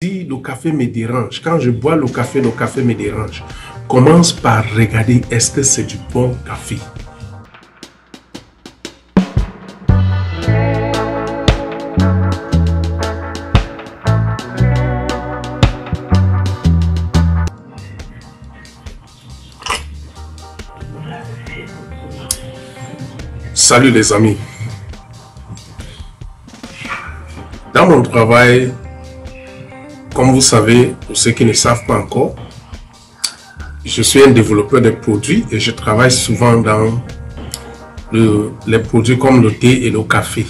Si le café me dérange, quand je bois le café me dérange. Commence par regarder est-ce que c'est du bon café. Salut les amis. Dans mon travail, comme vous savez, pour ceux qui ne savent pas encore, je suis un développeur de produits et je travaille souvent dans les produits comme le thé et le café.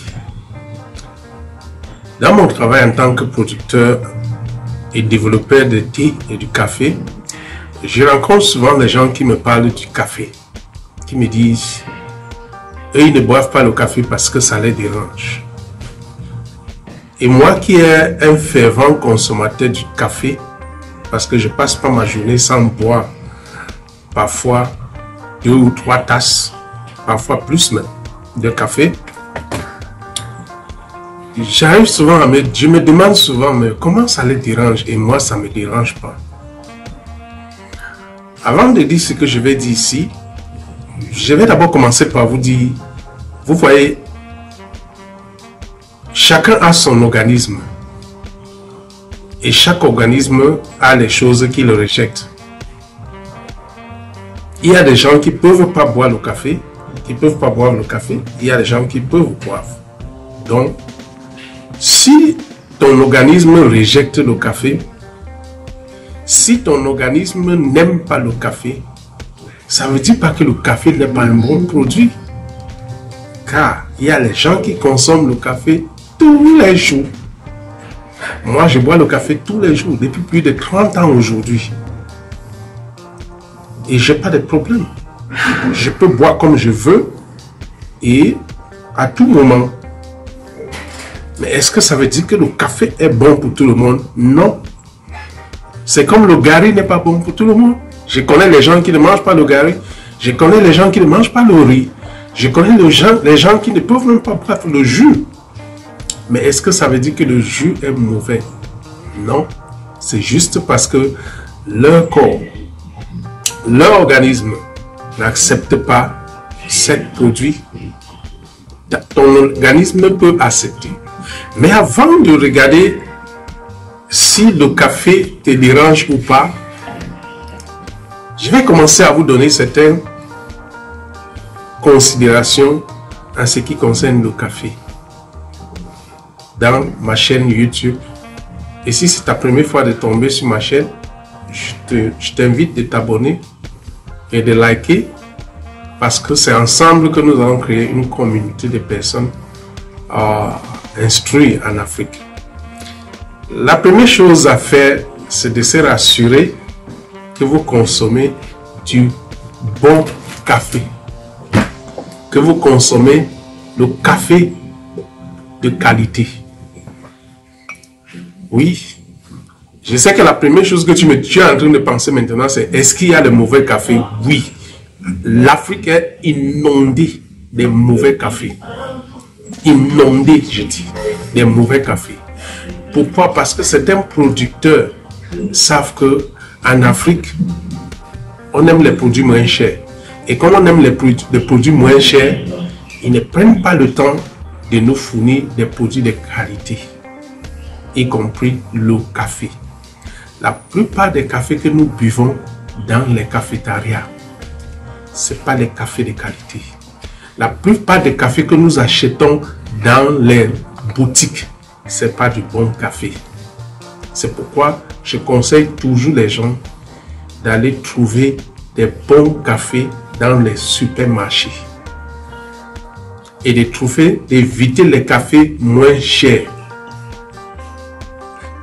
Dans mon travail en tant que producteur et développeur de thé et du café, je rencontre souvent des gens qui me parlent du café, qui me disent eux ils ne boivent pas le café parce que ça les dérange. Et moi qui est un fervent consommateur du café, parce que je passe pas ma journée sans boire, parfois 2 ou 3 tasses, parfois plus même, de café, j'arrive souvent je me demande souvent, mais comment ça les dérange? Et moi, ça me dérange pas. Avant de dire ce que je vais dire ici, je vais d'abord commencer par vous dire, vous voyez, chacun a son organisme et chaque organisme a les choses qu'il rejette. Il y a des gens qui ne peuvent pas boire le café, il y a des gens qui peuvent boire. Donc, si ton organisme rejette le café, si ton organisme n'aime pas le café, ça ne veut dire pas que le café n'est pas un bon produit. Car il y a les gens qui consomment le café tous les jours. Moi, je bois le café tous les jours, depuis plus de 30 ans aujourd'hui. Et je n'ai pas de problème. Je peux boire comme je veux et à tout moment. Mais est-ce que ça veut dire que le café est bon pour tout le monde? Non. C'est comme le gari n'est pas bon pour tout le monde. Je connais les gens qui ne mangent pas le gari. Je connais les gens qui ne mangent pas le riz. Je connais les gens qui ne peuvent même pas boire le jus. Mais est-ce que ça veut dire que le jus est mauvais? Non. C'est juste parce que leur corps, leur organisme n'accepte pas ce produit. Ton organisme peut accepter. Mais avant de regarder si le café te dérange ou pas, je vais commencer à vous donner certaines considérations en ce qui concerne le café dans ma chaîne YouTube. Et si c'est ta première fois de tomber sur ma chaîne, je t'invite de t'abonner et de liker, parce que c'est ensemble que nous allons créer une communauté de personnes instruites en Afrique. La première chose à faire, c'est de se rassurer que vous consommez du bon café, que vous consommez le café de qualité. Oui, je sais que la première chose que tu es en train de penser maintenant, c'est est-ce qu'il y a de mauvais café? Oui, l'Afrique est inondée de mauvais cafés. Inondée, je dis, des mauvais cafés. Pourquoi? Parce que certains producteurs savent que en Afrique, on aime les produits moins chers. Et comme on aime les produits moins chers, ils ne prennent pas le temps de nous fournir des produits de qualité, y compris le café. La plupart des cafés que nous buvons dans les cafétérias, ce n'est pas les cafés de qualité. La plupart des cafés que nous achetons dans les boutiques, ce n'est pas du bon café. C'est pourquoi je conseille toujours les gens d'aller trouver des bons cafés dans les supermarchés et d'éviter les cafés moins chers.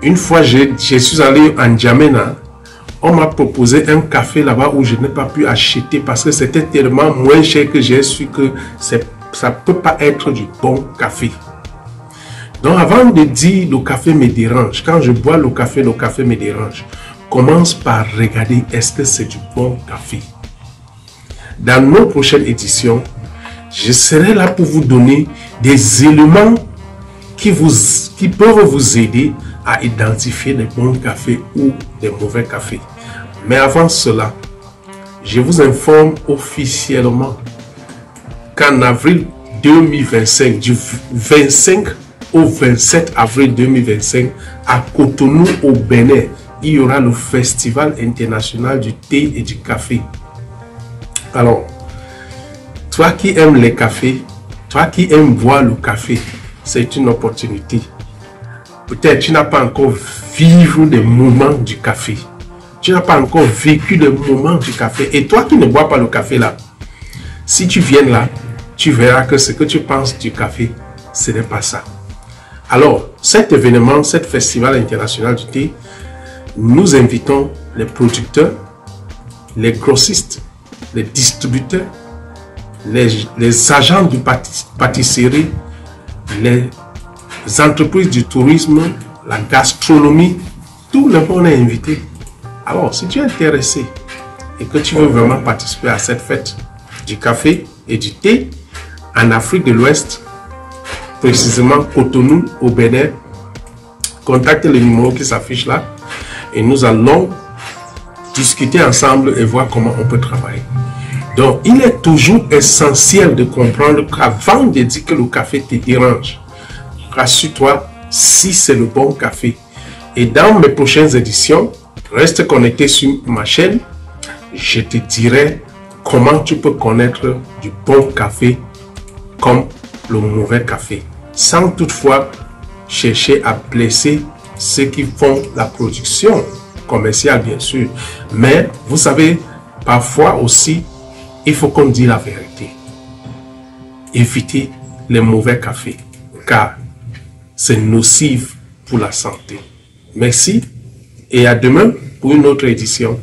Une fois, je suis allé en N'Djamena, on m'a proposé un café là-bas où je n'ai pas pu acheter parce que c'était tellement moins cher que j'ai su que ça ne peut pas être du bon café. Donc avant de dire le café me dérange, quand je bois le café me dérange, commence par regarder est-ce que c'est du bon café. Dans nos prochaines éditions, je serai là pour vous donner des éléments qui peuvent vous aider à identifier les bons cafés ou les mauvais cafés. Mais avant cela, je vous informe officiellement qu'en avril 2025, du 25 au 27 avril 2025, à Cotonou au Bénin, il y aura le Festival international du thé et du café. Alors, toi qui aimes les cafés, toi qui aimes boire le café, c'est une opportunité. Peut-être tu n'as pas encore vécu des moments du café. Tu n'as pas encore vécu des moments du café. Et toi qui ne bois pas le café là, si tu viens là, tu verras que ce que tu penses du café, ce n'est pas ça. Alors, cet événement, cet festival international du thé, nous invitons les producteurs, les grossistes, les distributeurs, les agents de pâtisserie, les entreprises du tourisme, la gastronomie, tout le monde est invité. Alors, si tu es intéressé et que tu veux vraiment participer à cette fête du café et du thé en Afrique de l'Ouest, précisément Cotonou au Bénin, contactez le numéro qui s'affiche là et nous allons discuter ensemble et voir comment on peut travailler. Donc, il est toujours essentiel de comprendre qu'avant de dire que le café te dérange, rassure-toi si c'est le bon café. Et dans mes prochaines éditions, reste connecté sur ma chaîne. Je te dirai comment tu peux connaître du bon café comme le mauvais café, sans toutefois chercher à blesser ceux qui font la production commerciale, bien sûr. Mais vous savez, parfois aussi, il faut qu'on dise la vérité. Évitez les mauvais cafés, car c'est nocif pour la santé. Merci et à demain pour une autre édition